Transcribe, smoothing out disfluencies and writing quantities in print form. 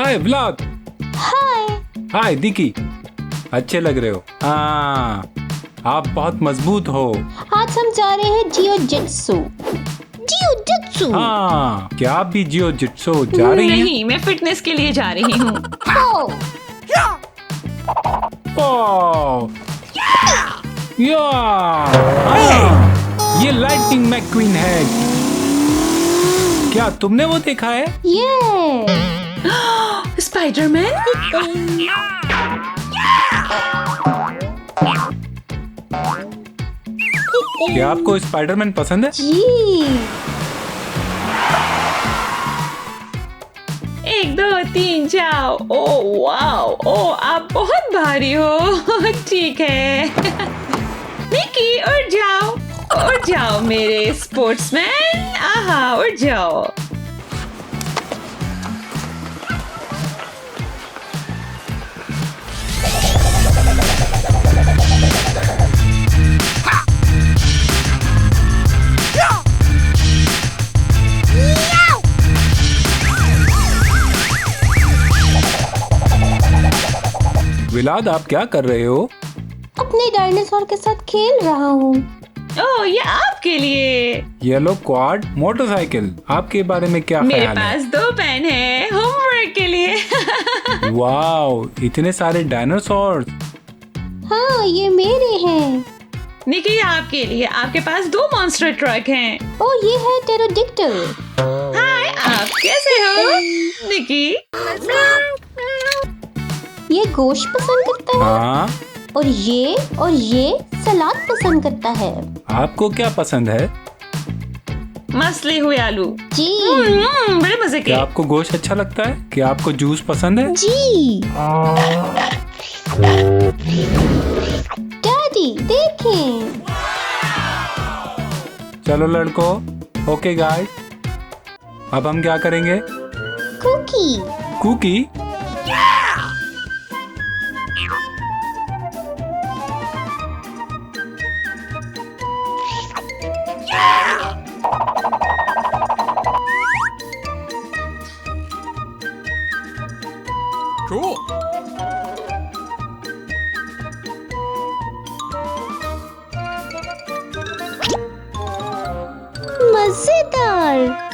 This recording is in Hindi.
हाय व्लॉग। हाय। हाय दिकी, अच्छे लग रहे हो। हाँ, आप बहुत मजबूत हो। आज हम जा रहे हैं जियो-जित्सु। जियो-जित्सु। हाँ, क्या आप भी जियो-जित्सु जा रही हैं? नहीं, मैं फिटनेस के लिए जा रही हूँ। ये लाइटिंग मैक्वीन है। क्या तुमने वो देखा है? स्पाइडरमैन। क्या आपको स्पाइडरमैन पसंद है? जी। 1 2 3 जाओ। ओ वाओ, ओ आप बहुत भारी हो। ठीक है। निकी उड़ जाओ मेरे स्पोर्ट्समैन। आहा, उड़ जाओ। विलाद, आप क्या कर रहे हो? अपने डायनासोर के साथ खेल रहा हूँ। ओह, ये आपके लिए। येलो क्वाड मोटरसाइकिल, आपके बारे में क्या मेरे ख्याल है? पास 2 पेन है होमवर्क के लिए। वाओ, इतने सारे डायनासोर। हाँ, ये मेरे हैं। निकी, आपके लिए। आपके पास 2 मॉन्स्टर ट्रक हैं। ओ, ये है टेरोडिक्टल। हाय, आप कैसे हो? निकी। ये गोश्त पसंद करता है। हाँ, और ये सलाद पसंद करता है। आपको क्या पसंद है? मसले हुए आलू। जी। बड़े मजे के। क्या आपको गोश्त अच्छा लगता है? क्या आपको जूस पसंद है? जी। डैडी देखें। चलो लड़कों, ओके गाइस, अब हम क्या करेंगे? कुकी। कुकी? Cool. मजेदार।